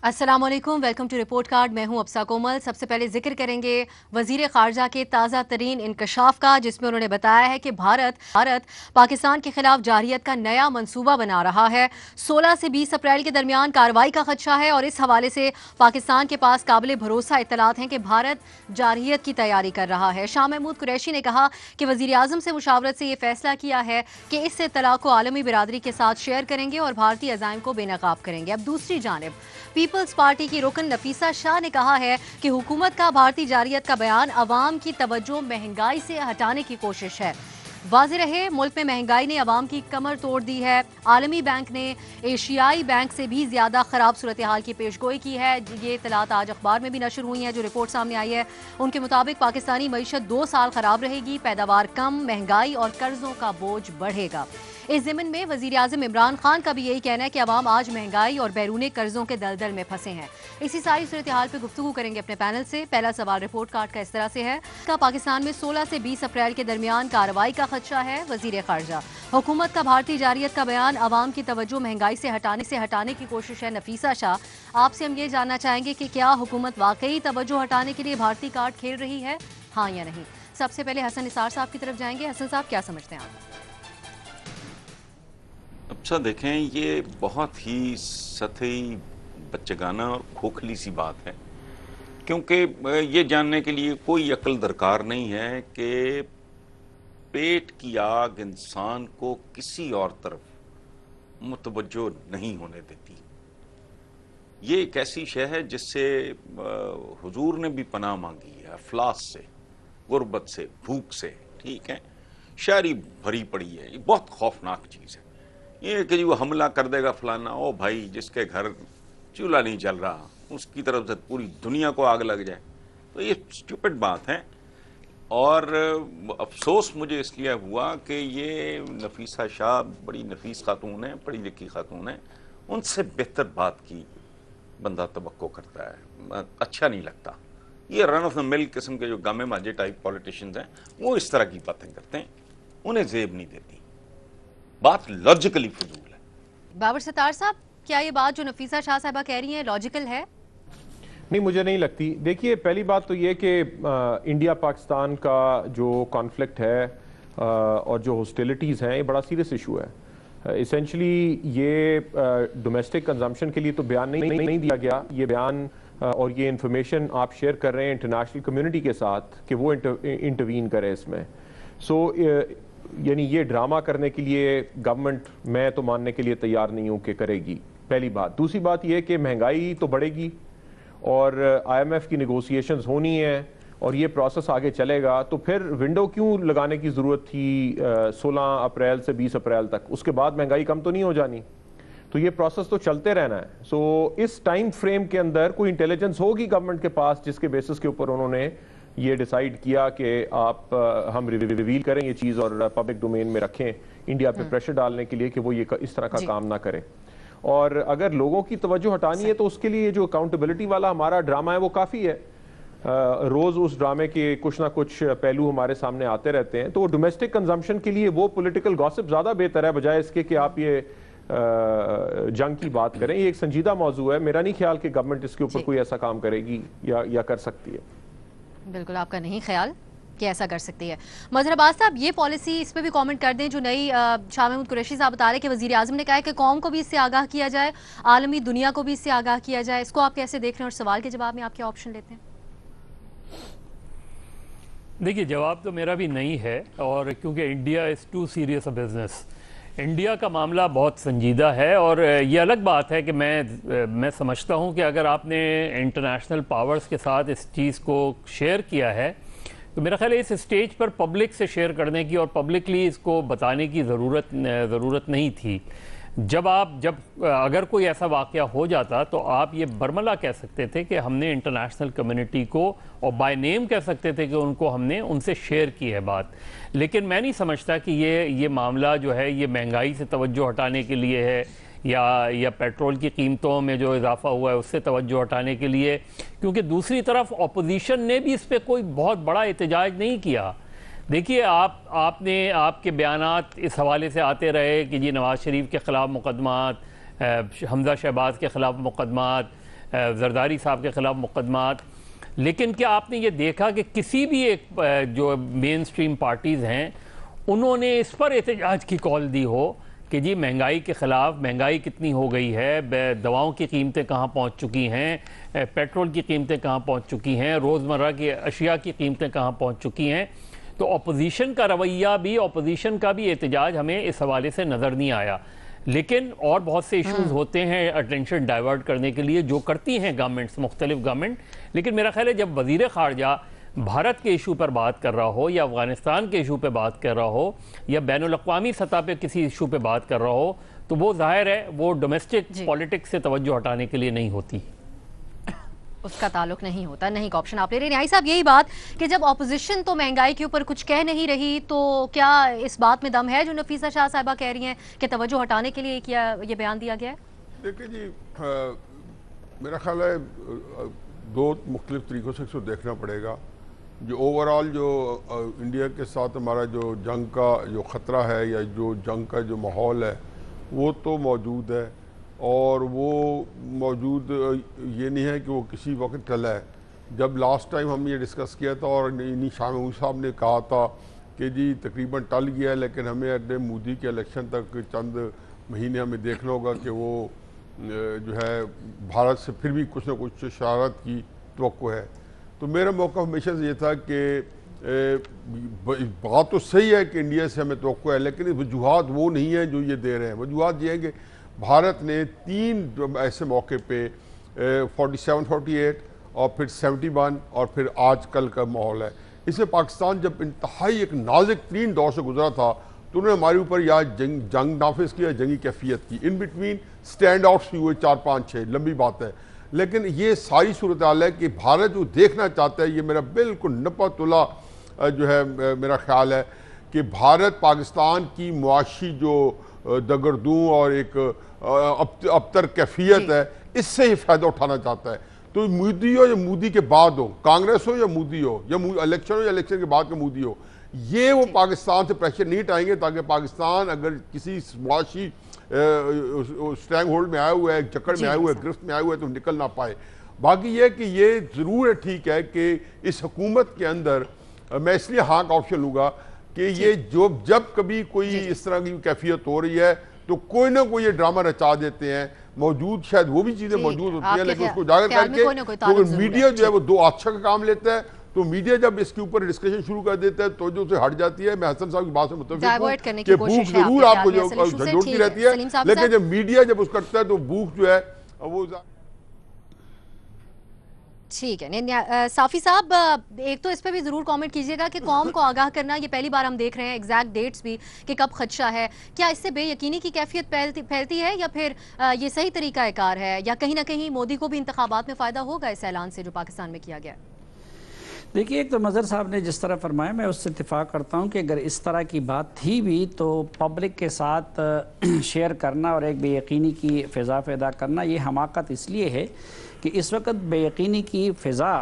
السلام علیکم، welcome to report card. میں ہوں ابسا کومل. سب سے پہلے ذکر کریں گے وزیر خارجہ کے تازہ ترین انکشاف کا، جس میں انہوں نے بتایا ہے کہ بھارت پاکستان کے خلاف جارحیت کا نیا منصوبہ بنا رہا ہے. 16 سے 20 اپریل کے درمیان کارروائی کا خدشہ ہے اور اس حوالے سے پاکستان کے پاس قابل بھروسہ اطلاعات ہیں کہ بھارت جارحیت کی تیاری کر رہا ہے. شاہ محمود قریشی نے کہا کہ وزیر اعظم سے مشاورت سے یہ فیصلہ کیا ہے کہ اس اطلاع کو عالمی برادری کے ساتھ شیئر کریں گے اور بھارتی عزائم کو بے نقاب کریں گے. اب دوسری جانب پیپلز پارٹی کی رکن نفیسہ شاہ نے کہا ہے کہ حکومت کا بھارتی جارحیت کا بیان عوام کی توجہ مہنگائی سے ہٹانے کی کوشش ہے. واضح رہے، ملک میں مہنگائی نے عوام کی کمر توڑ دی ہے. عالمی بینک نے ایشیائی بینک سے بھی زیادہ خراب صورتحال کی پیشگوئی کی ہے. یہ اطلاعات آج اخبار میں بھی نشر ہوئی ہیں. جو رپورٹ سامنے آئی ہے ان کے مطابق پاکستانی معیشت 2 سال خراب رہے گی، پیداوار کم، مہنگائی اور قرضوں کا بوجھ بڑھے گا. اس ضمن میں وزیر اعظم عمران خان کا بھی یہی کہنا ہے کہ عوام آج مہنگائی اور بیرونی قرضوں کے دلدل میں پھنسے ہیں. اسی ساری صورتحال پہ گفتگو کریں گے اپنے پینل سے. پہلا سوال رپورٹ کارڈ کا اس طرح سے ہے کہ پاکستان میں 16 سے 20 اپریل کے درمیان کارروائی کا خدشہ ہے. وزیر خارجہ: حکومت کا بھارتی جارحیت کا بیان عوام کی توجہ مہنگائی سے ہٹانے کی کوشش ہے. نفیسہ شاہ، آپ سے ہم یہ جاننا چاہیں گے کہ کیا حکومت واقعی توجہ ہٹانے کے لیے بھارتی کارڈ کھیل رہی ہے، ہاں یا نہیں؟ سب سے پہلے حسن نثار صاحب کی طرف جائیں گے. حسن صاحب، کیا سمجھتے ہیں آپ؟ اچھا دیکھیں، یہ بہت ہی سطحی، بچگانہ اور کھوکھلی سی بات ہے، کیونکہ یہ جاننے کے لیے کوئی عقل درکار نہیں ہے کہ پیٹ کی آگ انسان کو کسی اور طرف متوجہ نہیں ہونے دیتی. یہ ایک ایسی شے ہے جس سے حضور نے بھی پناہ مانگی ہے، افلاس سے، غربت سے، بھوک سے. ٹھیک ہے، شاعری بھری پڑی ہے. یہ بہت خوفناک چیز ہے یہ کہ وہ حملہ کر دے گا فلانا. او بھائی، جس کے گھر چولہا نہیں چل رہا اس کی طرف سے پوری دنیا کو آگ لگ جائے، تو یہ اسٹوپڈ بات ہے. اور افسوس مجھے اس لیے ہوا کہ یہ نفیسہ شاہ بڑی نفیس خاتون ہیں، پڑھی لکھی خاتون ہیں، ان سے بہتر بات کی بندہ توقع کرتا ہے. اچھا نہیں لگتا. یہ رن آف دا مل قسم کے جو گامے ماجے ٹائپ پولیٹیشنز ہیں وہ اس طرح کی باتیں کرتے ہیں، انہیں زیب نہیں دیتی. بات لاجیکلی فضول ہے. بابر ستار صاحب، کیا یہ بات جو نفیسہ شاہ صاحبہ کہہ رہی ہیں لاجیکل ہے؟ نہیں، مجھے نہیں لگتی. دیکھیے، پہلی بات تو یہ کہ انڈیا پاکستان کا جو کانفلکٹ ہے اور جو ہاسٹیلٹیز ہیں، یہ بڑا سیریس ایشو ہے. ایسنشلی یہ ڈومیسٹک کنزمپشن کے لیے تو بیان نہیں دیا گیا. یہ بیان اور یہ انفارمیشن آپ شیئر کر رہے ہیں انٹرنیشنل کمیونٹی کے ساتھ کہ وہ انٹروین کرے اس میں. سو یعنی یہ ڈرامہ کرنے کے لیے گورنمنٹ، میں تو ماننے کے لیے تیار نہیں ہوں کہ کرے گی. پہلی بات. دوسری بات یہ کہ مہنگائی تو بڑھے گی اور آئی ایم ایف کی نیگوسیشنز ہونی ہیں اور یہ پروسیس آگے چلے گا، تو پھر ونڈو کیوں لگانے کی ضرورت تھی 16 اپریل سے 20 اپریل تک؟ اس کے بعد مہنگائی کم تو نہیں ہو جانی؟ تو یہ پروسیس تو چلتے رہنا ہے. سو اس ٹائم فریم کے اندر کوئی انٹیلیجنس ہوگی گورنمنٹ کے پاس جس کے بیسس کے اوپر انہوں نے یہ ڈیسائیڈ کیا کہ ہم ریویل کریں یہ چیز اور پبلک ڈومین میں رکھیں، انڈیا پہ پریشر ڈالنے کے لیے کہ وہ یہ اس طرح کا کام نہ کرے. اور اگر لوگوں کی توجہ ہٹانی ہے تو اس کے لیے جو اکاؤنٹیبلٹی والا ہمارا ڈرامہ ہے وہ کافی ہے. روز اس ڈرامے کے کچھ نہ کچھ پہلو ہمارے سامنے آتے رہتے ہیں. تو ڈومیسٹک کنزمپشن کے لیے وہ پولیٹیکل گاسپ زیادہ بہتر ہے بجائے اس کے کہ آپ یہ جنگ کی بات کریں. یہ ایک سنجیدہ موضوع ہے. میرا نہیں خیال کہ گورنمنٹ اس کے اوپر کوئی ایسا کام کرے گی یا کر سکتی ہے. بالکل آپ کا نہیں خیال کہ ایسا کر سکتی ہے. مظہر عباس صاحب، یہ پالیسی اس پہ بھی کامنٹ کر دیں جو نئی شاہ محمود قریشی صاحب بتا رہے کہ وزیر اعظم نے کہا ہے کہ قوم کو بھی اس سے آگاہ کیا جائے، عالمی دنیا کو بھی اس سے آگاہ کیا جائے. اس کو آپ کیسے دیکھ رہے ہیں اور سوال کے جواب میں آپ کیا آپشن لیتے ہیں؟ دیکھیے، جواب تو میرا بھی نہیں ہے، اور کیونکہ India is too serious a business. India کا معاملہ بہت سنجیدہ ہے، اور یہ الگ بات ہے کہ میں سمجھتا ہوں کہ اگر آپ نے انٹرنیشنل پاورز کے ساتھ اس چیز کو شیئر کیا ہے تو میرا خیال ہے اس اسٹیج پر پبلک سے شیئر کرنے کی اور پبلکلی اس کو بتانے کی ضرورت نہیں تھی. جب اگر کوئی ایسا واقعہ ہو جاتا تو آپ یہ برملا کہہ سکتے تھے کہ ہم نے انٹرنیشنل کمیونٹی کو، اور بائی نیم کہہ سکتے تھے کہ ہم نے ان سے شیئر کی ہے بات. لیکن میں نہیں سمجھتا کہ یہ معاملہ جو ہے یہ مہنگائی سے توجہ ہٹانے کے لیے ہے یا پیٹرول کی قیمتوں میں جو اضافہ ہوا ہے اس سے توجہ ہٹانے کے لیے، کیونکہ دوسری طرف اپوزیشن نے بھی اس پہ کوئی بہت بڑا احتجاج نہیں کیا. دیکھیے، آپ کے بیانات اس حوالے سے آتے رہے کہ جی نواز شریف کے خلاف مقدمات، حمزہ شہباز کے خلاف مقدمات، زرداری صاحب کے خلاف مقدمات، لیکن کیا آپ نے یہ دیکھا کہ کسی بھی ایک جو مین سٹریم پارٹیز ہیں انہوں نے اس پر احتجاج کی کال دی ہو کہ جی مہنگائی کے خلاف، مہنگائی کتنی ہو گئی ہے، دواؤں کی قیمتیں کہاں پہنچ چکی ہیں، پیٹرول کی قیمتیں کہاں پہنچ چکی ہیں، روزمرہ کی اشیاء کی قیمتیں کہاں پہنچ چکی ہیں؟ تو اپوزیشن کا رویہ بھی، اپوزیشن کا بھی احتجاج ہمیں اس حوالے سے نظر نہیں آیا. لیکن اور بہت سے ایشوز ہوتے ہیں اٹینشن ڈائیورٹ کرنے کے لیے جو کرتی ہیں گورنمنٹس، مختلف گورنمنٹ. لیکن میرا خیال ہے جب وزیر خارجہ بھارت کے ایشو پر بات کر رہا ہو یا افغانستان کے ایشو پہ بات کر رہا ہو یا بین الاقوامی سطح پہ کسی ایشو پہ بات کر رہا ہو تو وہ ظاہر ہے وہ ڈومیسٹک پولیٹکس سے توجہ ہٹانے کے لیے نہیں ہوتی، اس کا تعلق نہیں ہوتا، نہیں کا آپشن آپ لے رہے ہیں. نیائی صاحب یہی بات کہ جب اپوزیشن تو مہنگائی کے اوپر کچھ کہہ نہیں رہی تو کیا اس بات میں دم ہے جو نفیسہ شاہ صاحبہ کہہ رہی ہیں کہ توجہ ہٹانے کے لیے کیا یہ بیان دیا گیا ہے؟ دیکھیں جی، میرا خیال ہے دو مختلف طریقوں سے اس کو دیکھنا پڑے گا. جو اوورآل جو انڈیا کے ساتھ ہمارا جو جنگ کا جو خطرہ ہے یا جو جنگ کا جو ماحول ہے وہ تو موجود ہے، اور وہ موجود یہ نہیں ہے کہ وہ کسی وقت ٹلا ہے. جب لاسٹ ٹائم ہم یہ ڈسکس کیا تھا اور شاہ محمود صاحب نے کہا تھا کہ جی تقریباً ٹل گیا ہے، لیکن ہمیں اپنے مودی کے الیکشن تک چند مہینے ہمیں دیکھنا ہوگا کہ وہ جو ہے بھارت سے پھر بھی کچھ نہ کچھ شرارت کی توقع ہے. تو میرا موقف ہمیشہ سے یہ تھا کہ بات تو صحیح ہے کہ انڈیا سے ہمیں توقع ہے، لیکن وجوہات وہ نہیں ہیں جو یہ دے رہے ہیں. وجوہات یہ ہیں کہ بھارت نے 3 ایسے موقع پہ 47, 48 اور پھر 71 اور پھر آج کل کا ماحول ہے. اس میں پاکستان جب انتہائی ایک نازک ترین دور سے گزرا تھا تو انہوں نے ہمارے اوپر یا جنگ نافذ کیا، جنگی کیفیت کی، ان بٹوین سٹینڈ آؤٹس بھی ہوئے 4, 5, 6، لمبی بات ہے. لیکن یہ ساری صورتحال ہے کہ بھارت جو دیکھنا چاہتا ہے، یہ میرا بالکل نپا تلا جو ہے میرا خیال ہے کہ بھارت پاکستان کی معاشی جو دگردوں اور ایک ابتر کیفیت ہے اس سے ہی فائدہ اٹھانا چاہتا ہے. تو مودی ہو یا مودی کے بعد ہو، کانگریس ہو یا مودی ہو، یا الیکشن ہو یا الیکشن کے بعد کا مودی ہو، یہ وہ پاکستان سے پریشر نہیں ہٹائیں گے تاکہ پاکستان اگر کسی معاشی سٹرانگ ہولڈ میں آیا ہوا ہے، جکڑ میں آیا ہوا ہے، گرفت میں آیا ہوا ہے تو نکل نہ پائے. باقی یہ کہ یہ ضرور ہے، ٹھیک ہے کہ اس حکومت کے اندر میں اس لیے ہاں کا آپشن لوں گا کہ یہ جب کبھی کوئی اس طرح کی کیفیت ہو رہی ہے تو کوئی نہ کوئی یہ ڈرامہ رچا دیتے ہیں. موجود شاید وہ بھی چیزیں موجود ہوتی ہیں لیکن اس کو اجاگر کر کے کیونکہ میڈیا جو ہے وہ 2 اچھا کا کام لیتا ہے. تو میڈیا جب اس کے اوپر ڈسکشن شروع کر دیتا ہے تو جو اسے ہٹ جاتی ہے. میں حسن صاحب کی بات سے متفق ہوں کہ بھوک ضرور آپ کو جھنجھوڑتی رہتی ہے، لیکن جب میڈیا جب اس کرتا ہے تو بھوک جو ہے وہ ٹھیک ہے. صافی صاحب ایک تو اس پہ بھی ضرور کامنٹ کیجئے گا کہ قوم کو آگاہ کرنا یہ پہلی بار ہم دیکھ رہے ہیں، ایگزیکٹ ڈیٹس بھی کہ کب خدشہ ہے. کیا اس سے بے یقینی کی کیفیت پھیلتی ہے یا پھر یہ صحیح طریقہ کار ہے، یا کہیں نہ کہیں مودی کو بھی انتخابات میں فائدہ ہوگا اس اعلان سے جو پاکستان میں کیا گیا؟ دیکھیے، ایک تو مظہر صاحب نے جس طرح فرمایا میں اس سے اتفاق کرتا ہوں کہ اگر اس طرح کی بات تھی بھی تو پبلک کے ساتھ شیئر کرنا اور ایک بے یقینی کی فضا پیدا کرنا یہ حماقت اس لیے ہے کہ اس وقت بے یقینی کی فضا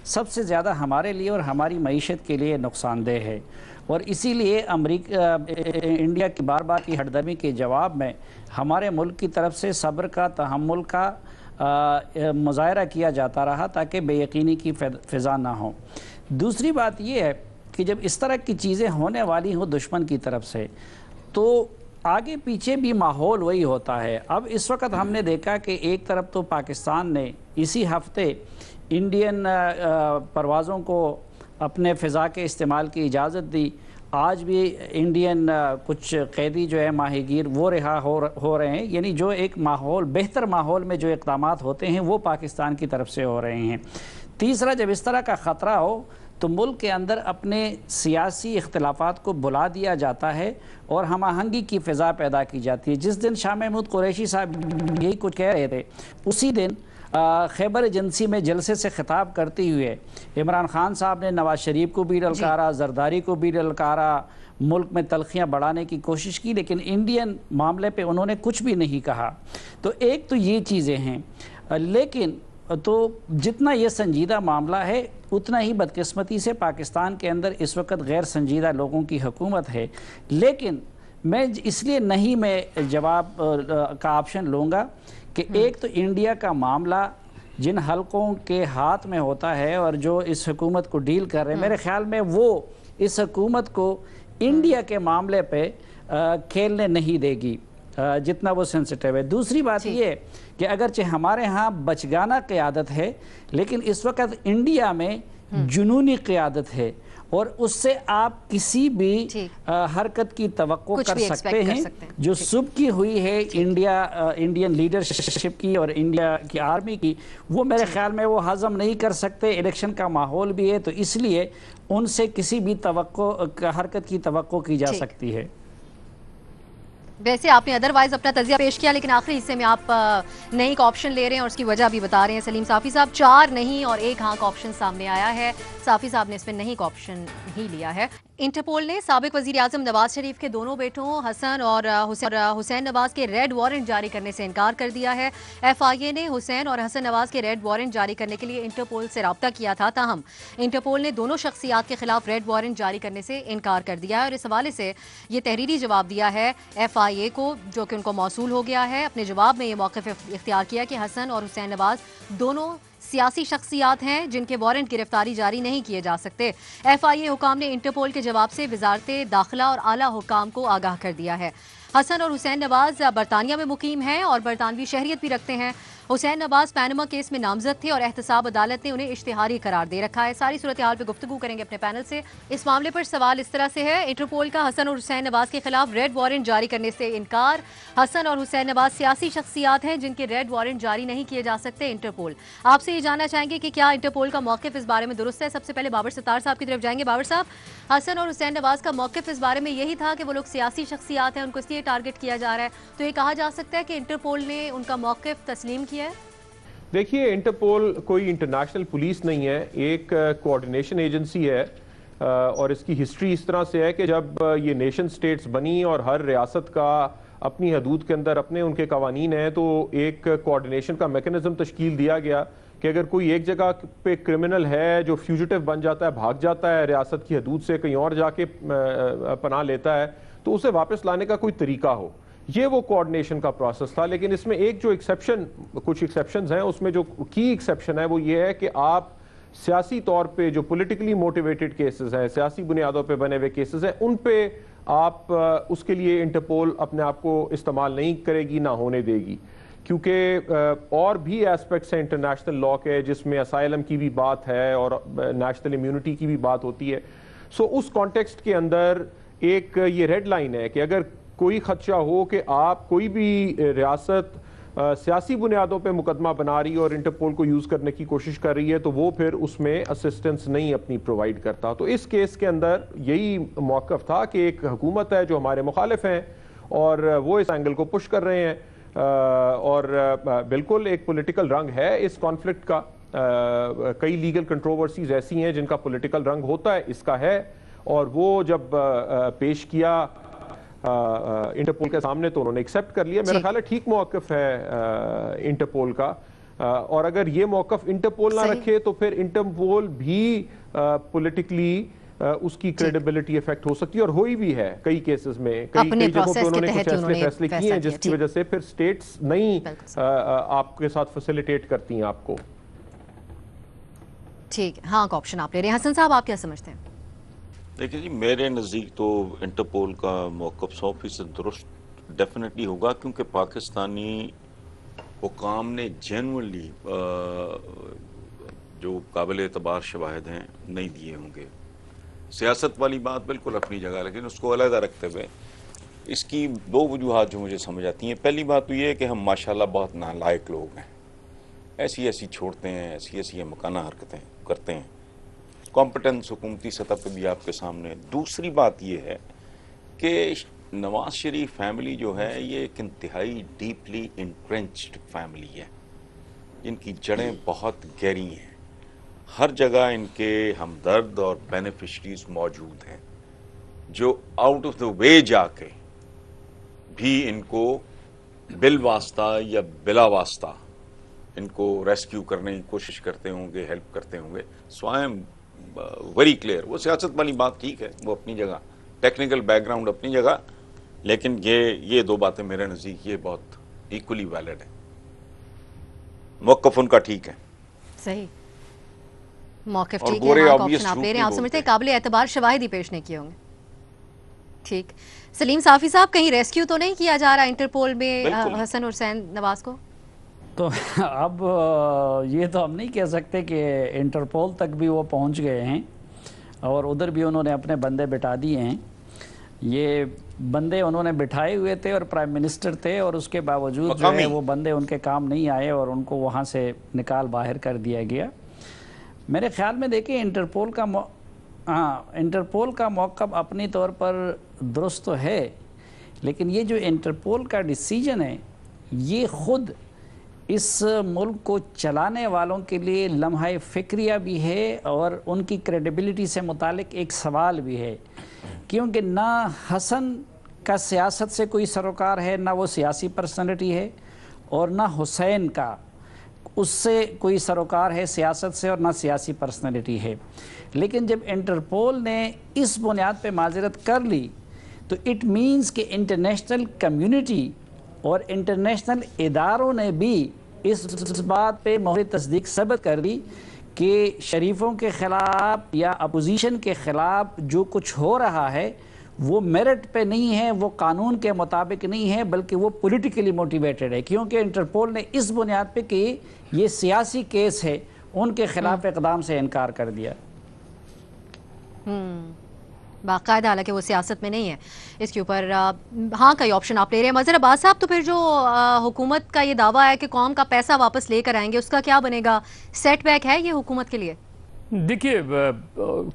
سب سے زیادہ ہمارے لیے اور ہماری معیشت کے لیے نقصان دہ ہے. اور اسی لیے انڈیا کی بار بار کی ہٹ درمی کے جواب میں ہمارے ملک کی طرف سے صبر کا، تحمل کا مظاہرہ کیا جاتا رہا تاکہ بے یقینی کی فضا نہ ہو. دوسری بات یہ ہے کہ جب اس طرح کی چیزیں ہونے والی ہوں دشمن کی طرف سے تو آگے پیچھے بھی ماحول وہی ہوتا ہے. اب اس وقت ہم نے دیکھا کہ ایک طرف تو پاکستان نے اسی ہفتے انڈین پروازوں کو اپنے فضا کے استعمال کی اجازت دی. آج بھی انڈین کچھ قیدی جو ہے ماہی گیر وہ رہا ہو رہے ہیں. یعنی جو ایک ماحول، بہتر ماحول میں جو اقدامات ہوتے ہیں وہ پاکستان کی طرف سے ہو رہے ہیں. تیسرا، جب اس طرح کا خطرہ ہو تو ملک کے اندر اپنے سیاسی اختلافات کو بلا دیا جاتا ہے اور ہم آہنگی کی فضا پیدا کی جاتی ہے. جس دن شاہ محمود قریشی صاحب یہی کچھ کہہ رہے تھے، اسی دن خیبر ایجنسی میں جلسے سے خطاب کرتے ہوئے عمران خان صاحب نے نواز شریف کو بھی للکارا، زرداری کو بھی للکارا، ملک میں تلخیاں بڑھانے کی کوشش کی، لیکن انڈین معاملے پہ انہوں نے کچھ بھی نہیں کہا. تو ایک تو یہ چیزیں ہیں. لیکن تو جتنا یہ سنجیدہ معاملہ ہے اتنا ہی بدقسمتی سے پاکستان کے اندر اس وقت غیر سنجیدہ لوگوں کی حکومت ہے. لیکن میں اس لیے نہیں میں جواب کا آپشن لوں گا کہ ایک تو انڈیا کا معاملہ جن حلقوں کے ہاتھ میں ہوتا ہے اور جو اس حکومت کو ڈیل کر رہے ہیں، میرے خیال میں وہ اس حکومت کو انڈیا کے معاملے پہ کھیلنے نہیں دے گی جتنا وہ سینسٹیو ہے۔ دوسری بات یہ کہ اگرچہ ہمارے ہاں بچگانہ قیادت ہے، لیکن اس وقت انڈیا میں جنونی قیادت ہے، اور اس سے آپ کسی بھی حرکت کی توقع کر سکتے ہیں جو صبح کی ہوئی ہے انڈین لیڈرشپ کی اور انڈیا کی آرمی کی، وہ میرے خیال میں وہ ہضم نہیں کر سکتے۔ الیکشن کا ماحول بھی ہے، تو اس لیے ان سے کسی بھی حرکت کی توقع کی جا سکتی ہے۔ ویسے آپ نے ادروائز اپنا تجزیہ پیش کیا، لیکن آخری حصے میں آپ نئی کا آپشن لے رہے ہیں اور اس کی وجہ بھی بتا رہے ہیں۔ سلیم صافی صاحب، 4 نہیں اور 1 ہاں کا آپشن سامنے آیا ہے، صافی صاحب نے اس میں نہیں کا آپشن ہی لیا ہے۔ انٹرپول نے سابق وزیر اعظم نواز شریف کے دونوں بیٹوں حسن اور حسین نواز کے ریڈ وارنٹ جاری کرنے سے انکار کر دیا ہے۔ ایف آئی اے نے حسین اور حسن نواز کے ریڈ وارنٹ جاری کرنے کے لیے انٹرپول سے رابطہ کیا تھا، تاہم انٹرپول نے دونوں شخصیات کے خلاف ریڈ وارنٹ جاری کرنے سے انکار کر دیا ہے، اور اس حوالے سے یہ تحریری جواب دیا ہے ایف آئی اے کو، جو کہ ان کو موصول ہو گیا ہے۔ اپنے جواب میں یہ موقف اختیار کیا کہ حسن اور حسین نواز دونوں سیاسی شخصیات ہیں جن کے وارنٹ گرفتاری جاری نہیں کیے جا سکتے۔ ایف آئی اے حکام نے انٹرپول کے جواب سے وزارت داخلہ اور اعلیٰ حکام کو آگاہ کر دیا ہے۔ حسن اور حسین نواز برطانیہ میں مقیم ہیں اور برطانوی شہریت بھی رکھتے ہیں۔ حسین نواز پینما کیس میں نامزد تھے اور احتساب عدالت نے انہیں اشتہاری قرار دے رکھا ہے۔ ساری صورتحال پہ گفتگو کریں گے اپنے پینل سے۔ اس معاملے پر سوال اس طرح سے ہے، انٹرپول کا حسن اور حسین نواز کے خلاف ریڈ وارنٹ جاری کرنے سے انکار۔ حسن اور حسین نواز سیاسی شخصیات ہیں جن کے ریڈ وارنٹ جاری نہیں کیے جا سکتے۔ انٹرپول آپ سے یہ جاننا چاہیں گے کہ کیا انٹرپول کا موقف اس بارے میں درست ہے؟ سب سے پہلے بابر ستار صاحب کی طرف جائیں گے۔ بابر صاحب، حسن اور حسین نواز کا موقف اس بارے میں یہی تھا کہ وہ لوگ سیاسی شخصیات ہیں، ان کو اس لیے ٹارگٹ کیا جا رہا ہے، تو یہ کہا جا سکتا ہے کہ انٹرپول نے ان کا موقف تسلیم کیا ہے؟ دیکھیے، انٹرپول کوئی انٹرنیشنل پولیس نہیں ہے، ایک کوارڈینیشن ایجنسی ہے، اور اس کی ہسٹری اس طرح سے ہے کہ جب یہ نیشن سٹیٹس بنی اور ہر ریاست کا اپنی حدود کے اندر اپنے ان کے قوانین ہیں، تو ایک کوارڈینیشن کا میکنزم تشکیل دیا گیا کہ اگر کوئی ایک جگہ پہ کرمنل ہے جو فیوجیٹو بن جاتا ہے، بھاگ جاتا ہے ریاست کی حدود سے، کہیں اور جا کے پناہ لیتا ہے، تو اسے واپس لانے کا کوئی طریقہ ہو، یہ وہ کوارڈینیشن کا پروسیس تھا۔ لیکن اس میں ایک جو کچھ ایکسیپشنز ہیں، اس میں جو کی ایکسیپشن ہے وہ یہ ہے کہ آپ سیاسی طور پہ جو پولیٹیکلی موٹیویٹڈ کیسز ہیں، سیاسی بنیادوں پہ بنے ہوئے کیسز ہیں، ان پہ آپ اس کے لیے انٹرپول اپنے آپ کو استعمال نہیں کرے گی، نہ ہونے دے گی، کیونکہ اور بھی ایسپیکٹس ہیں انٹرنیشنل لاء کے جس میں اسائلم کی بھی بات ہے اور نیشنل امیونٹی کی بھی بات ہوتی ہے۔ سو اس کانٹیکسٹ کے اندر ایک یہ ریڈ لائن ہے کہ اگر کوئی خدشہ ہو کہ آپ کوئی بھی ریاست سیاسی بنیادوں پہ مقدمہ بنا رہی ہے اور انٹرپول کو یوز کرنے کی کوشش کر رہی ہے، تو وہ پھر اس میں اسسٹنس نہیں اپنی پرووائڈ کرتا۔ تو اس کیس کے اندر یہی موقف تھا کہ ایک حکومت ہے جو ہمارے مخالف ہیں اور وہ اس اینگل کو پش کر رہے ہیں، اور بالکل ایک پولیٹیکل رنگ ہے اس کانفلکٹ کا۔ کئی لیگل کنٹروورسیز ایسی ہیں جن کا پولیٹیکل رنگ ہوتا ہے، اس کا ہے، اور وہ جب پیش کیا انٹرپول کے سامنے تو انہوں نے ایکسیپٹ کر لیا۔ میرا خیال ہے ٹھیک موقف ہے انٹرپول کا، اور اگر یہ موقف انٹرپول نہ رکھے تو پھر انٹرپول بھی پولیٹیکلی اس کی کریڈیبلٹی افیکٹ ہو سکتی ہے، اور ہوئی بھی ہے کئی کیسز میں، کئی جگہوں پہ انہوں نے کچھ ایسے فیصلے کیے ہیں جس کی وجہ سے پھر سٹیٹس نہیں آپ کے ساتھ فیسیلیٹیٹ کرتی ہیں آپ کو۔ ٹھیک ہے، ہاں کا آپشن آپ لے رہے ہیں۔ حسن صاحب، آپ کیا سمجھتے ہیں؟ دیکھیں جی، میرے نزدیک تو انٹرپول کا موقف 100% درست ڈیفینیٹلی ہوگا، کیونکہ پاکستانی حکام نے جینوئنلی جو قابل اعتبار شواہد ہیں نہیں دیے ہوں گے۔ سیاست والی بات بالکل اپنی جگہ، لیکن اس کو علیحدہ رکھتے ہوئے اس کی 2 وجوہات جو مجھے سمجھ آتی ہیں۔ پہلی بات تو یہ ہے کہ ہم ماشاءاللہ بہت نالائق لوگ ہیں، ایسی چھوڑتے ہیں، ایسی مکانہ حرکتیں کرتے ہیں، کمپٹنس حکومتی سطح پہ بھی آپ کے سامنے۔ دوسری بات یہ ہے کہ نواز شریف فیملی جو ہے یہ ایک انتہائی ڈیپلی انٹرنچڈ فیملی ہے، جن کی جڑیں بہت گہری ہیں، ہر جگہ ان کے ہمدرد اور بینیفیشریز موجود ہیں جو آؤٹ آف دا وے جا کے بھی ان کو بالواسطہ یا بلا واسطہ ان کو ریسکیو کرنے کی کوشش کرتے ہوں گے، ہیلپ کرتے ہوں گے۔ سو آئی ایم ویری کلیئر۔ وہ سیاست والی بات ٹھیک ہے، وہ اپنی جگہ، ٹیکنیکل بیک گراؤنڈ اپنی جگہ، لیکن یہ 2 باتیں میرے نزدیک یہ بہت ایکولی ویلڈ ہیں۔ موقف ان کا ٹھیک ہے۔ صحیح موقف اور ٹھیک ہے. گورے ہاں obvious آپشن آپ روپ لے رہے میں ہیں, آپ بولتے سمجھتے ہیں ہیں. قابل اعتبار شواہد ہی پیش نہیں کیے ہوں گے. ٹھیک. سلیم صافی صاحب, کہیں ریسکیو تو نہیں کیا جا رہا انٹرپول میں بالکل. حسن حسین نواز کو؟ تو اب یہ تو ہم نہیں کہہ سکتے کہ انٹرپول تک بھی وہ پہنچ گئے ہیں اور ادھر بھی انہوں نے اپنے بندے بٹھا دیے ہیں. یہ بندے انہوں نے بٹھائے ہوئے تھے اور پرائم منسٹر تھے, اور اس کے باوجود جو ہے وہ بندے ان کے کام نہیں آئے اور ان کو وہاں سے نکال باہر کر دیا گیا. میرے خیال میں دیکھیں انٹرپول کا موقف اپنی طور پر درست تو ہے, لیکن یہ جو انٹرپول کا ڈیسیجن ہے یہ خود اس ملک کو چلانے والوں کے لیے لمحہ فکریہ بھی ہے اور ان کی کریڈیبلٹی سے متعلق ایک سوال بھی ہے, کیونکہ نہ حسن کا سیاست سے کوئی سروکار ہے, نہ وہ سیاسی پرسنالٹی ہے, اور نہ حسین کا اس سے کوئی سروکار ہے سیاست سے اور نہ سیاسی پرسنالٹی ہے. لیکن جب انٹرپول نے اس بنیاد پہ معذرت کر لی تو اٹ مینز کہ انٹرنیشنل کمیونٹی اور انٹرنیشنل اداروں نے بھی اس بات پہ مہر تصدیق ثبت کر دی کہ شریفوں کے خلاف یا اپوزیشن کے خلاف جو کچھ ہو رہا ہے وہ میرٹ پہ نہیں ہے, وہ قانون کے مطابق نہیں ہے, بلکہ وہ پولیٹیکلی موٹیویٹڈ ہے, کیونکہ انٹرپول نے اس بنیاد پہ کہ یہ سیاسی کیس ہے ان کے خلاف اقدام سے انکار کر دیا. باقاعدہ, حالانکہ وہ سیاست میں نہیں ہے اس کے اوپر ہاں کا یہ آپشن آپ لے رہے ہیں. مظہر عباس صاحب, تو پھر جو حکومت کا یہ دعویٰ ہے کہ قوم کا پیسہ واپس لے کر آئیں گے, اس کا کیا بنے گا؟ سیٹ بیک ہے یہ حکومت کے لیے؟ دیکھیے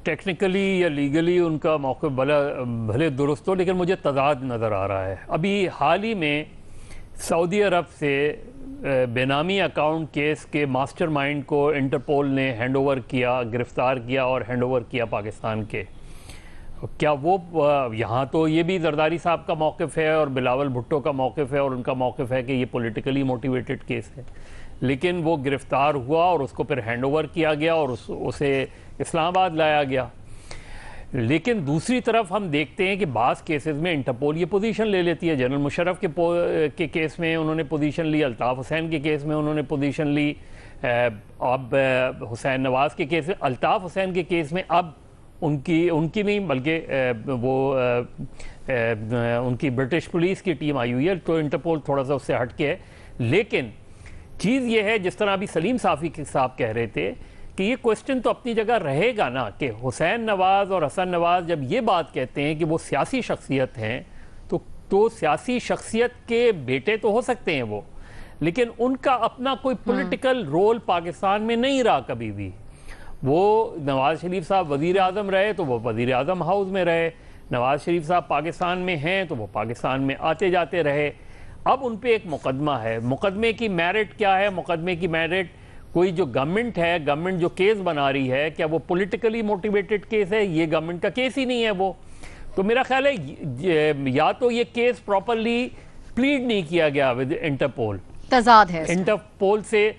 ٹیکنیکلی یا لیگلی ان کا موقف بھلے درست ہو, لیکن مجھے تضاد نظر آ رہا ہے. ابھی حال ہی میں سعودی عرب سے بے نامی اکاؤنٹ کیس کے ماسٹر مائنڈ کو انٹرپول نے ہینڈ اوور کیا, گرفتار کیا اور ہینڈ اوور کیا پاکستان کے. کیا وہ یہاں تو یہ بھی زرداری صاحب کا موقف ہے اور بلاول بھٹو کا موقف ہے اور ان کا موقف ہے کہ یہ پولیٹیکلی موٹیویٹڈ کیس ہے, لیکن وہ گرفتار ہوا اور اس کو پھر ہینڈ اوور کیا گیا اور اسے اسلام آباد لایا گیا. لیکن دوسری طرف ہم دیکھتے ہیں کہ بعض کیسز میں انٹرپول یہ پوزیشن لے لیتی ہے. جنرل مشرف کے کیس میں انہوں نے پوزیشن لی, الطاف حسین کے کیس میں انہوں نے پوزیشن لی, اب حسین نواز کے کیس میں, الطاف حسین کے کیس میں اب ان کی نہیں بلکہ وہ ان کی برٹش پولیس کی ٹیم آئی ہوئی ہے, تو انٹرپول تھوڑا سا اس سے ہٹ کے ہے. لیکن چیز یہ ہے, جس طرح ابھی سلیم صافی صاحب کہہ رہے تھے, کہ یہ کوسچن تو اپنی جگہ رہے گا نا کہ حسین نواز اور حسن نواز جب یہ بات کہتے ہیں کہ وہ سیاسی شخصیت ہیں تو سیاسی شخصیت کے بیٹے تو ہو سکتے ہیں وہ, لیکن ان کا اپنا کوئی پولیٹیکل رول پاکستان میں نہیں رہا کبھی بھی. وہ نواز شریف صاحب وزیر اعظم رہے تو وہ وزیر اعظم ہاؤس میں رہے, نواز شریف صاحب پاکستان میں ہیں تو وہ پاکستان میں آتے جاتے رہے. اب ان پہ ایک مقدمہ ہے, مقدمے کی میرٹ کیا ہے؟ مقدمے کی میرٹ کوئی جو گورنمنٹ ہے, گورنمنٹ جو کیس بنا رہی ہے, کیا وہ پولیٹیکلی موٹیویٹڈ کیس ہے؟ یہ گورنمنٹ کا کیس ہی نہیں ہے وہ. تو میرا خیال ہے یا تو یہ کیس پراپرلی پلیڈ نہیں کیا گیا ود انٹرپول, تضاد ہے, انٹرپول سے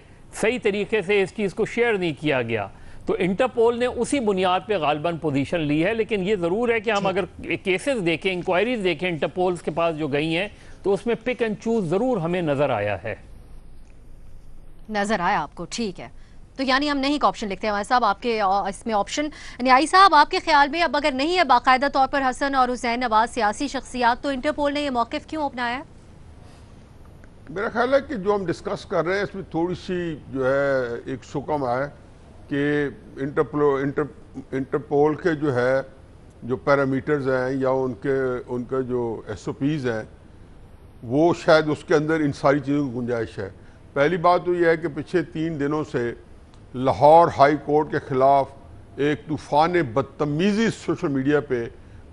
صحیح طریقے سے اس چیز کو شیئر نہیں کیا گیا, تو انٹرپول نے اسی بنیاد پہ غالباً پوزیشن لی ہے. لیکن یہ ضرور ہے کہ ہم اگر کیسز دیکھیں, انکوائریز دیکھیں انٹرپولز کے پاس جو گئی ہیں, تو اس میں پک اینڈ چوز ضرور ہمیں نظر آیا ہے. نظر آیا آپ کو؟ ٹھیک ہے, تو یعنی ہم نہیں کا آپشن لکھتے ہیں. صاحب آپ کے اس میں آپشن, نیائی صاحب آپ کے خیال میں اب اگر نہیں ہے باقاعدہ طور پر حسن اور حسین نواز سیاسی شخصیات, تو انٹرپول نے یہ موقف کیوں اپنایا ہے؟ میرا خیال ہے کہ جو ہم ڈسکس کر رہے ہیں اس میں تھوڑی سی جو ہے ایک سکم ہے کہ انٹرپول کے جو ہے جو پیرامیٹرز ہیں یا ان کے جو ایس او پیز ہیں وہ شاید اس کے اندر ان ساری چیزوں کی گنجائش ہے. پہلی بات تو یہ ہے کہ پچھلے 3 دنوں سے لاہور ہائی کورٹ کے خلاف ایک طوفان بدتمیزی سوشل میڈیا پہ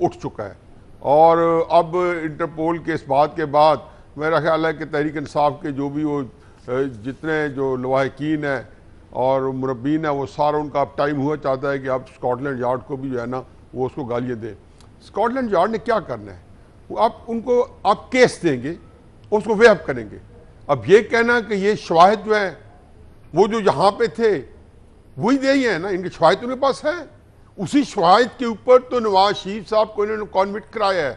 اٹھ چکا ہے, اور اب انٹرپول کے اس بات کے بعد میرا خیال ہے کہ تحریک انصاف کے جو بھی وہ جتنے جو لواحقین ہیں اور مربین ہیں وہ سارا ان کا اب ٹائم ہوا چاہتا ہے کہ اب اسکاٹ لینڈ یارڈ کو بھی جو ہے نا وہ اس کو گالیاں دیں. اسکاٹ لینڈ یارڈ نے کیا کرنا ہے؟ وہ آپ ان کو آپ کیس دیں گے, اس کو ویب کریں گے. اب یہ کہنا کہ یہ شواہد جو ہیں وہ جو یہاں پہ تھے وہی دے ہی ہیں نا, ان کے شواہد ان کے پاس ہیں, اسی شواہد کے اوپر تو نواز شریف صاحب کو انہوں نے کانوکٹ کرایا ہے.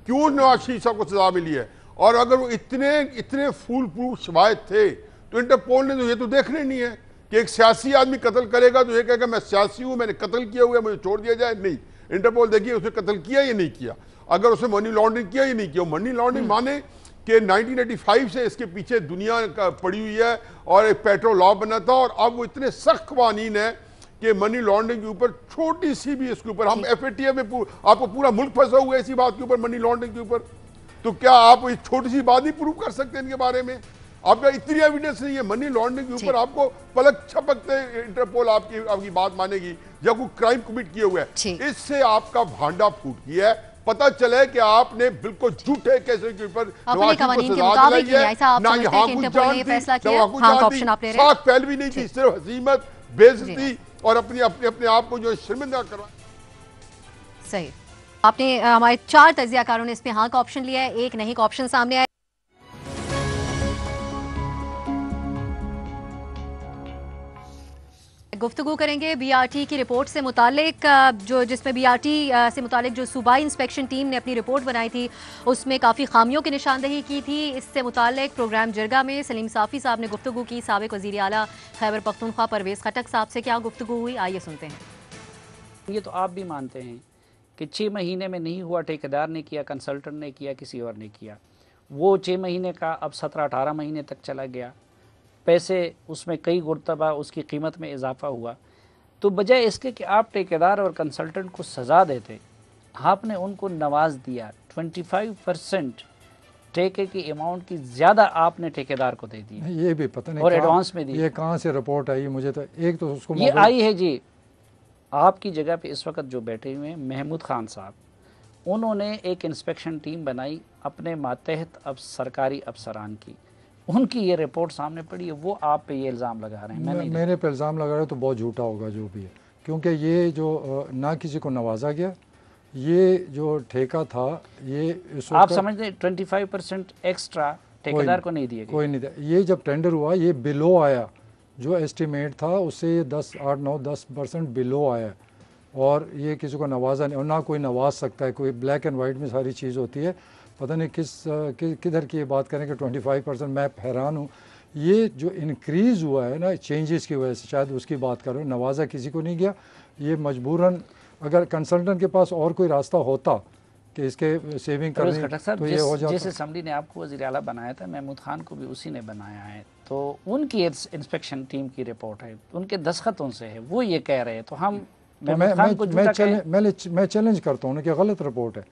کیوں نواز شریف صاحب کو سزا ملی ہے؟ اور اگر وہ اتنے فول پروف شواہد تھے تو انٹرپول نے تو یہ تو دیکھنے نہیں ہے کہ ایک سیاسی آدمی قتل کرے گا تو یہ کہے گا میں سیاسی ہوں، میں نے قتل کیا ہوا ہے، مجھے چھوڑ دیا جائے. نہیں، انٹرپول دیکھیے اس نے قتل کیا یا نہیں کیا، اگر اس نے منی لانڈرنگ کیا یا نہیں کیا. منی لانڈرنگ مانے کہ 1985 سے اس کے پیچھے دنیا پڑی ہوئی ہے اور ایک پیٹرو لا بنا تھا، اور اب وہ اتنے سخت قوانین ہیں کہ منی لانڈرنگ کے اوپر چھوٹی سی بھی اس کے اوپر ہم ایف اے ٹی ایف میں آپ کو پورا ملک پھنسا ہوا ہے اسی بات کے اوپر، منی لانڈرنگ کے اوپر. تو کیا آپ اس چھوٹی سی بات نہیں پروو کر سکتے ان کے بارے میں؟ آپ کا اتنی ایویڈنس نہیں ہے منی لانڈرنگ کے اوپر، آپ کو پلک چھپکتے انٹرپول آپ کی بات مانے گی یا کوئی کرائم کمٹ کیا ہوا ہے. اس سے آپ کا بھانڈا پھوٹ گیا ہے. پتہ چلے کہ آپ نے بالکل جھوٹے کیسے کے اوپر نواز شریف کو سزا دلائی ہے، نہ یہاں کچھ جان تھی، نہ وہاں کچھ جان تھی، ساکھ پھیل بھی نہیں تھی، صرف حزیمت، بے عزتی اور اپنے آپ کو جو شرمندہ کروا. صحیح. آپ نے ہمارے 4 تجزیہ کاروں نے اس میں ہاں کا آپشن لیا ہے، ایک نہیں کا آپشن سامنے آیا. گفتگو کریں گے بی آر ٹی کی رپورٹ سے متعلق، جس میں بی آر ٹی سے متعلق جو صوبائی انسپیکشن ٹیم نے اپنی رپورٹ بنائی تھی اس میں کافی خامیوں کی نشاندہی کی تھی. اس سے متعلق پروگرام جرگہ میں سلیم صافی صاحب نے گفتگو کی. سابق وزیر اعلیٰ خیبر پختونخوا پرویز خٹک صاحب سے کیا گفتگو ہوئی، آئیے سنتے ہیں. یہ تو آپ بھی مانتے ہیں کہ 6 مہینے میں نہیں ہوا، ٹھیکیدار نے کیا، کنسلٹنٹ نے کیا، کسی اور نے کیا. وہ 6 مہینے کا اب 17-18 مہینے تک چلا گیا، پیسے اس میں کئی مرتبہ اس کی قیمت میں اضافہ ہوا. تو بجائے اس کے کہ آپ ٹھیکیدار اور کنسلٹنٹ کو سزا دیتے، آپ نے ان کو نواز دیا. 25% ٹھیکے کی اماؤنٹ کی زیادہ آپ نے ٹھیکیدار کو دے دی، یہ بھی پتہ نہیں اور ایڈوانس میں دی. یہ کہاں سے رپورٹ آئی مجھے تو ایک تو اس کو یہ آئی ہے جی آپ کی جگہ پہ اس وقت جو بیٹھے ہوئے ہیں محمود خان صاحب، انہوں نے ایک انسپیکشن ٹیم بنائی اپنے ماتحت اب سرکاری افسران کی. ان کی یہ رپورٹ سامنے پڑی ہے، وہ آپ پہ یہ الزام لگا رہے ہیں. میرے پہ الزام لگا رہے تو بہت جھوٹا ہوگا جو بھی ہے، کیونکہ یہ جو نہ کسی کو نوازا گیا، یہ جو ٹھیکہ تھا یہ اس آپ سمجھتے ہیں 25% ایکسٹرا ٹھیکیدار کو نہیں دیے گئے؟ کوئی نہیں دیا. یہ جب ٹینڈر ہوا یہ بلو آیا، جو ایسٹیمیٹ تھا اس سے یہ 10% بلو آیا، اور یہ کسی کو نوازا نہیں، اور نہ کوئی نواز سکتا ہے. کوئی بلیک اینڈ وائٹ میں ساری چیز ہوتی ہے. پتہ نہیں کدھر کی یہ بات کریں کہ 25%. میں حیران ہوں. یہ جو انکریز ہوا ہے نا چینجز کی وجہ سے، شاید اس کی بات کر رہے ہوں. نوازا کسی کو نہیں گیا. یہ مجبوراً اگر کنسلٹنٹ کے پاس اور کوئی راستہ ہوتا کہ اس کے سیونگ کرنے تو یہ ہو جاتا. جس اسمبلی نے آپ کو وزیر اعلیٰ بنایا تھا، محمود خان کو بھی اسی نے بنایا ہے، تو ان کی انسپیکشن ٹیم کی رپورٹ ہے، ان کے دستخطوں سے ہے، وہ یہ کہہ رہے ہیں. تو ہم میں چیلنج کرتا ہوں کہ غلط رپورٹ ہے.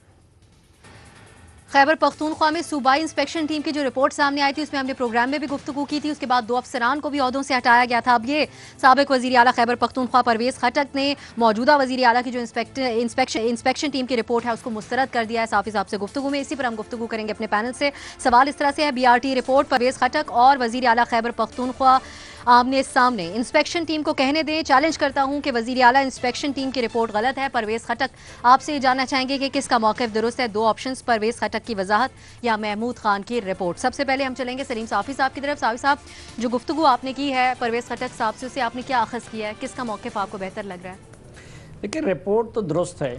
خیبر پختونخوا میں صوبائی انسپیکشن ٹیم کی جو رپورٹ سامنے آئی تھی اس میں ہم نے پروگرام میں بھی گفتگو کی تھی. اس کے بعد 2 افسران کو بھی عہدوں سے ہٹایا گیا تھا. اب یہ سابق وزیر اعلیٰ خیبر پختونخوا پرویز خٹک نے موجودہ وزیر اعلیٰ کی جو انسپیکشن ٹیم کی رپورٹ ہے اس کو مسترد کر دیا ہے صافی صاحب سے گفتگو میں. اسی پر ہم گفتگو کریں گے اپنے پینل سے. سوال اس طرح سے ہے، B R T report Pervez Khattak اور وزیر اعلیٰ خیبر پختونخوا آمنے سامنے. انسپیکشن ٹیم کو کہنے دیں. چیلنج کرتا ہوں کہ وزیر اعلیٰ انسپیکشن ٹیم کی رپورٹ غلط ہے. پرویز خٹک آپ سے یہ جاننا چاہیں گے کہ کس کا موقف درست ہے؟ 2 آپشنز، پرویز خٹک کی وضاحت یا محمود خان کی رپورٹ. سب سے پہلے ہم چلیں گے سلیم صافی صاحب کی طرف. صافی صاحب، جو گفتگو آپ نے کی ہے پرویز خٹک صاحب سے، اسے آپ نے کیا اخذ کیا ہے؟ کس کا موقف آپ کو بہتر لگ رہا ہے؟ لیکن رپورٹ تو درست ہے،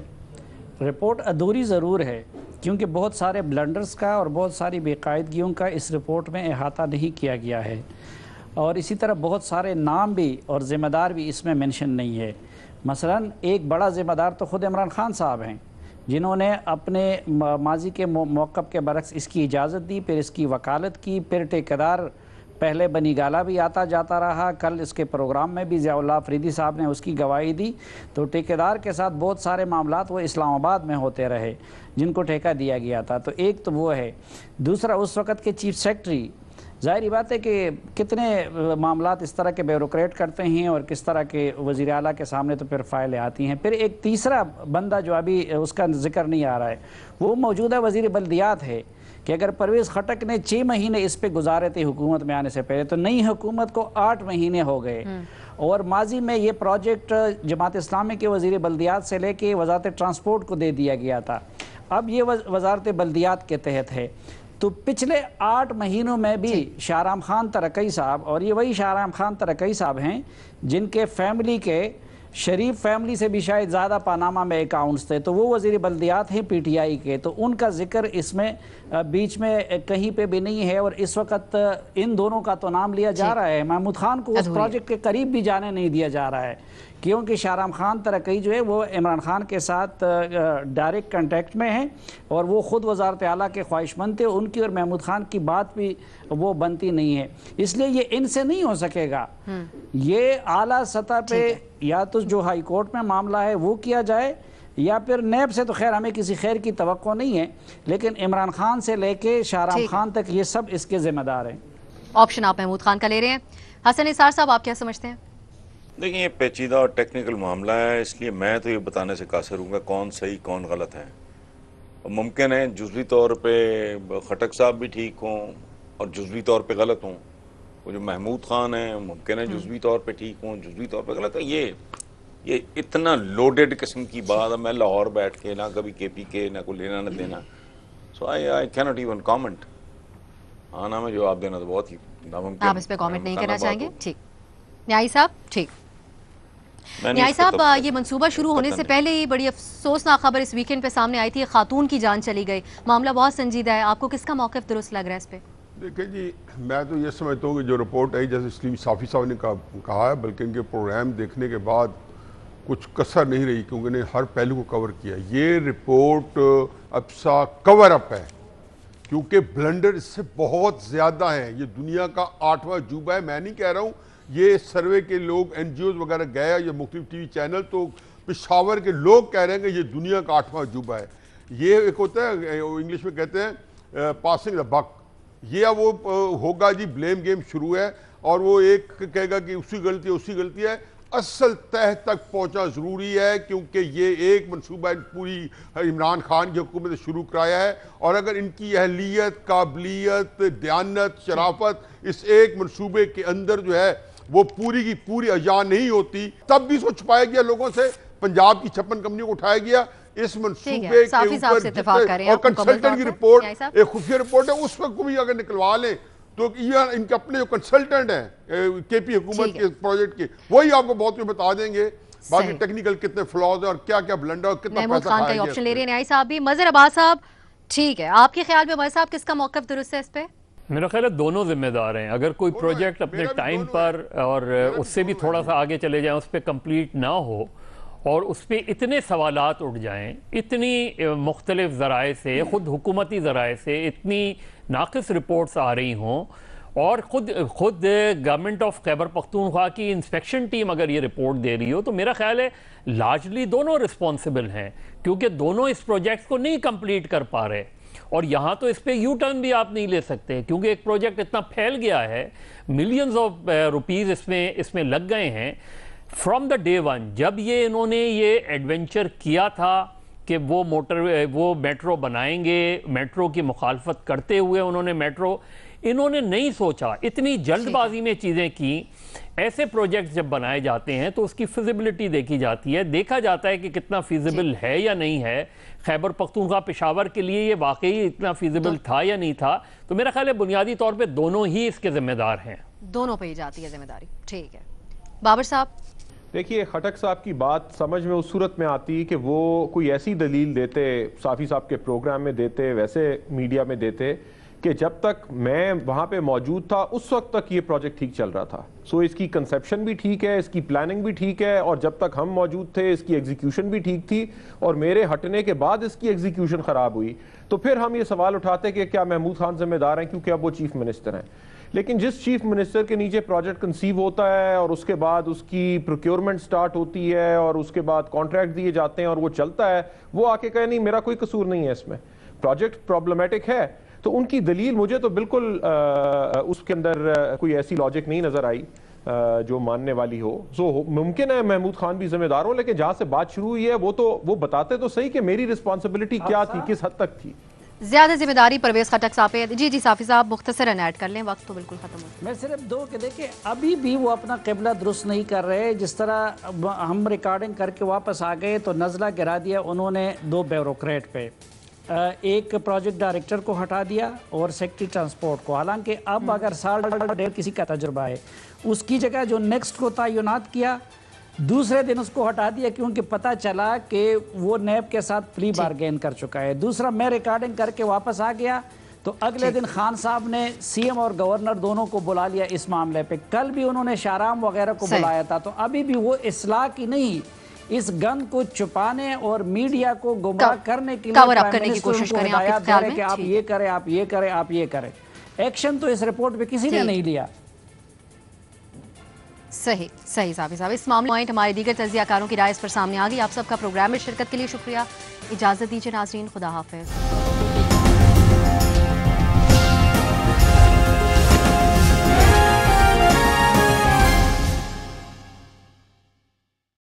رپورٹ ادھوری ضرور ہے، کیونکہ بہت سارے بلنڈرز کا اور بہت ساری بے قاعدگیوں کا اس رپورٹ میں احاطہ نہیں کیا گیا ہے، اور اسی طرح بہت سارے نام بھی اور ذمہ دار بھی اس میں منشن نہیں ہے. مثلا ایک بڑا ذمہ دار تو خود عمران خان صاحب ہیں، جنہوں نے اپنے ماضی کے موقف کے برعکس اس کی اجازت دی، پھر اس کی وکالت کی، پھر ٹھیکیدار پہلے بنی گالا بھی آتا جاتا رہا. کل اس کے پروگرام میں بھی ضیاء اللہ افریدی صاحب نے اس کی گواہی دی. تو ٹھیکیدار کے ساتھ بہت سارے معاملات وہ اسلام آباد میں ہوتے رہے جن کو ٹھیکہ دیا گیا تھا. تو ایک تو وہ ہے. دوسرا، اس وقت کے چیف سیکرٹری، ظاہری بات ہے کہ کتنے معاملات اس طرح کے بیوروکریٹ کرتے ہیں اور کس طرح کے وزیر اعلیٰ کے سامنے تو پھر فائلیں آتی ہیں. پھر ایک تیسرا بندہ جو ابھی اس کا ذکر نہیں آ رہا ہے، وہ موجودہ وزیر بلدیات ہے، کہ اگر پرویز خٹک نے 6 مہینے اس پہ گزارے تھے حکومت میں آنے سے پہلے، تو نئی حکومت کو 8 مہینے ہو گئے. اور ماضی میں یہ پروجیکٹ جماعت اسلامی کے وزیر بلدیات سے لے کے وزارت ٹرانسپورٹ کو دے دیا گیا تھا، اب یہ وزارت بلدیات کے تحت ہے. تو پچھلے 8 مہینوں میں بھی شاہرام خان ترکی صاحب، اور یہ وہی شاہرام خان ترکی صاحب ہیں جن کے فیملی کے شریف فیملی سے بھی شاید زیادہ پاناما میں اکاؤنٹس تھے، تو وہ وزیر بلدیات ہیں پی ٹی آئی کے، تو ان کا ذکر اس میں بیچ میں کہیں پہ بھی نہیں ہے، اور اس وقت ان دونوں کا تو نام لیا جا رہا ہے، محمود خان کو اس پروجیکٹ کے قریب بھی جانے نہیں دیا جا رہا ہے، کیونکہ شاہرام خان ترکی جو ہے وہ عمران خان کے ساتھ ڈائریکٹ کنٹیکٹ میں ہیں، اور وہ خود وزارت اعلیٰ کے خواہش مند تھے، ان کی اور محمود خان کی بات بھی وہ بنتی نہیں ہے، اس لیے یہ ان سے نہیں ہو سکے گا، یہ اعلیٰ سطح پہ یا تو جو ہائی کورٹ میں معاملہ ہے وہ کیا جائے، یا پھر نیب سے تو خیر ہمیں کسی خیر کی توقع نہیں ہے، لیکن عمران خان سے لے کے شاہرام خان تک یہ سب اس کے ذمہ دار ہیں۔ آپشن آپ محمود خان کا لے رہے ہیں، حسن نثار صاحب آپ کیا سمجھتے ہیں؟ دیکھیں، یہ پیچیدہ اور ٹیکنیکل معاملہ ہے، اس لیے میں تو یہ بتانے سے قاصر ہوں گا کون صحیح کون غلط ہے۔ ممکن ہے جزوی طور پہ خٹک صاحب بھی ٹھیک ہوں اور جزوی طور پہ غلط ہوں، وہ جو محمود خان ہیں ممکن ہے جزوی طور پہ ٹھیک ہوں، جزوی طور پہ غلط ہے۔ یہ اتنا لوڈڈ قسم کی بات ہے، میں لاہور بیٹھ کے نہ کبھی کے پی کے نہ کوئی لینا نہ دینا، سو آئی کینٹ ایون کامنٹ، آنا میں جواب دینا تو بہت ہی ناممکن۔ آپ اس پہ کامنٹ نہیں کرنا چاہیں گے؟ ٹھیک، نیائی صاحب ٹھیک۔ نیائی صاحب، یہ منصوبہ شروع ہونے سے پہلے ہی بڑی افسوسناک خبر اس ویکینڈ پہ سامنے آئی تھی، ایک خاتون کی جان چلی گئی، معاملہ بہت سنجیدہ ہے، آپ کو کس کا موقف درست لگ رہا ہے اس پہ؟ دیکھیں جی، میں تو یہ سمجھتا ہوں کہ جو رپورٹ آئی، جیسے سلیم صافی صاحب نے کہا ہے، بلکہ ان کے پروگرام دیکھنے کے بعد کچھ کسر نہیں رہی، کیونکہ انہیں ہر پہلو کو کور کیا۔ یہ رپورٹ ابسا کور اپ ہے، کیونکہ بلنڈر اس سے بہت زیادہ ہیں۔ یہ دنیا کا 8واں عجوبہ ہے، میں نہیں کہہ رہا ہوں، یہ سروے کے لوگ این جی اوز وغیرہ گئے یا مختلف ٹی وی چینل، تو پشاور کے لوگ کہہ رہے ہیں کہ یہ دنیا کا 8واں عجوبہ ہے۔ یہ ایک ہوتا ہے، انگلش میں کہتے ہیں پاسنگ دا بک، یہ وہ ہوگا جی بلیم گیم شروع ہے، اور وہ ایک کہے گا کہ اسی غلطی ہے۔ اصل تہ تک پہنچنا ضروری ہے، کیونکہ یہ ایک منصوبہ پوری عمران خان کی حکومت نے شروع کرایا ہے، اور اگر ان کی اہلیت، قابلیت، دیانت، شرافت اس ایک منصوبے کے اندر جو ہے وہ پوری کی پوری اجاں نہیں ہوتی، تب بھی اس کو چھپایا گیا لوگوں سے، پنجاب کی 56 کمپنیوں کو اٹھایا گیا اس منصوبے کے اوپر، اور کنسلٹنٹ کی رپورٹ ایک خفیہ رپورٹ ہے، اس وقت کو بھی اگر نکلوا لیں تو ان کے اپنے جو کنسلٹنٹ ہیں کے پی حکومت کے پروجیکٹ کے، وہی آپ کو بہت کچھ بتا دیں گے، باقی ٹیکنیکل کتنے فلاز ہیں اور کیا کیا بلنڈر اور کتنا محمود پیسہ خان کھایا کا گیا۔ آپشن لے رہے ہیں نیائی صاحب بھی، مظہر عباس صاحب ٹھیک ہے، آپ کے خیال میں مظہر صاحب کس کا موقف درست ہے اس پہ؟ میرا خیال ہے دونوں ذمہ دار ہیں، اگر کوئی پروجیکٹ اپنے ٹائم پر اور اس سے بھی تھوڑا سا آگے چلے جائیں، اس پہ کمپلیٹ نہ ہو اور اس پہ اتنے سوالات اٹھ جائیں، اتنی مختلف ذرائع سے، خود حکومتی ذرائع سے اتنی ناقص رپورٹس آ رہی ہوں، اور خود گورنمنٹ آف خیبر پختونخوا کی انسپیکشن ٹیم اگر یہ رپورٹ دے رہی ہو، تو میرا خیال ہے لارجلی دونوں رسپانسبل ہیں، کیونکہ دونوں اس پروجیکٹ کو نہیں کمپلیٹ کر پا رہے، اور یہاں تو اس پہ یو ٹرن بھی آپ نہیں لے سکتے، کیونکہ ایک پروجیکٹ اتنا پھیل گیا ہے، ملینز آف روپیز اس میں لگ گئے ہیں۔ فرام دا ڈے ون جب انہوں نے یہ ایڈونچر کیا تھا کہ وہ میٹرو بنائیں گے، میٹرو کی مخالفت کرتے ہوئے انہوں نے نہیں سوچا، اتنی جلد بازی میں چیزیں کی۔ ایسے پروجیکٹس جب بنائے جاتے ہیں تو اس کی فیزیبلٹی دیکھی جاتی ہے، دیکھا جاتا ہے کہ کتنا فیزیبل ہے یا نہیں ہے۔ خیبر پختونخوا پشاور کے لیے یہ واقعی اتنا فیزیبل تھا یا نہیں تھا، تو میرا خیال ہے بنیادی طور پہ دونوں ہی اس کے ذمہ دار ہیں، دونوں پہ ہی جاتی ہے ذمہ داری۔ ٹھیک ہے بابر صاحب، دیکھیے خٹک صاحب کی بات سمجھ میں اس صورت میں آتی کہ وہ کوئی ایسی دلیل دیتے، صافی صاحب کے پروگرام میں دیتے، ویسے میڈیا میں دیتے کہ جب تک میں وہاں پہ موجود تھا اس وقت تک یہ پروجیکٹ ٹھیک چل رہا تھا، سو اس کی کنسیپشن بھی ٹھیک ہے، اس کی پلاننگ بھی ٹھیک ہے، اور جب تک ہم موجود تھے اس کی ایگزیکیوشن بھی ٹھیک تھی، اور میرے ہٹنے کے بعد اس کی ایگزیکیوشن خراب ہوئی، تو پھر ہم یہ سوال اٹھاتے کہ کیا محمود خان ذمہ دار ہیں کیونکہ اب وہ چیف منسٹر ہیں۔ لیکن جس چیف منسٹر کے نیچے پروجیکٹ کنسیو ہوتا ہے اور اس کے بعد اس کی پروکیورمنٹ سٹارٹ ہوتی ہے اور اس کے بعد کانٹریکٹ دیے جاتے ہیں اور وہ چلتا ہے، وہ آ کے کہے نہیں میرا کوئی قصور نہیں ہے اس میں، پروجیکٹ پرابلمیٹک ہے، تو ان کی دلیل مجھے تو بالکل اس کے اندر کوئی ایسی لاجک نہیں نظر آئی جو ماننے والی ہو۔ سو ممکن ہے محمود خان بھی ذمہ دار ہو، لیکن جہاں سے بات شروع ہوئی ہے وہ بتاتے تو صحیح کہ میری رسپانسبلٹی کیا تھی، کس حد تک تھی۔ زیادہ ذمہ داری پرویز خٹک صاحب پہ۔ جی صافی صاحب مختصراً ایڈ کر لیں، وقت تو بالکل ختم ہو۔ میں صرف دو کہ دیکھیں ابھی بھی وہ اپنا قبلہ درست نہیں کر رہے، جس طرح ہم ریکارڈنگ کر کے واپس آ گئے تو نزلہ گرا دیا انہوں نے دو بیوروکریٹ پہ، ایک پروجیکٹ ڈائریکٹر کو ہٹا دیا اور سیکٹری ٹرانسپورٹ کو، حالانکہ اب اگر سال ڈیڑھ کسی کا تجربہ ہے، اس کی جگہ جو نیکسٹ کو تعینات کیا دوسرے دن اس کو ہٹا دیا کیونکہ پتہ چلا کہ وہ نیب کے ساتھ پلی بارگین کر چکا ہے. دوسرا میں ریکارڈنگ کر کے واپس آ گیا تو اگلے دن خان صاحب نے سی ایم اور گورنر دونوں کو بلا لیا اس معاملے پہ. کل بھی انہوں نے شاہرام وغیرہ کو بلایا تھا. تو ابھی بھی وہ اصلاح کی نہیں، اس گند کو چھپانے اور میڈیا کو گمراہ کرنے کے لیے پرائم منسٹر ان کو ہدایات دے رہے کہ آپ یہ کریں، آپ یہ کریں، آپ یہ کریں. ایکشن تو اس رپورٹ پہ کسی نے نہیں لیا. صحیح صاحب. اس معاملے میں ہمارے دیگر تجزیہ کاروں کی رائے اس پر سامنے آ گئی. آپ سب کا پروگرام میں شرکت کے لیے شکریہ. اجازت دیجیے ناظرین، خدا حافظ.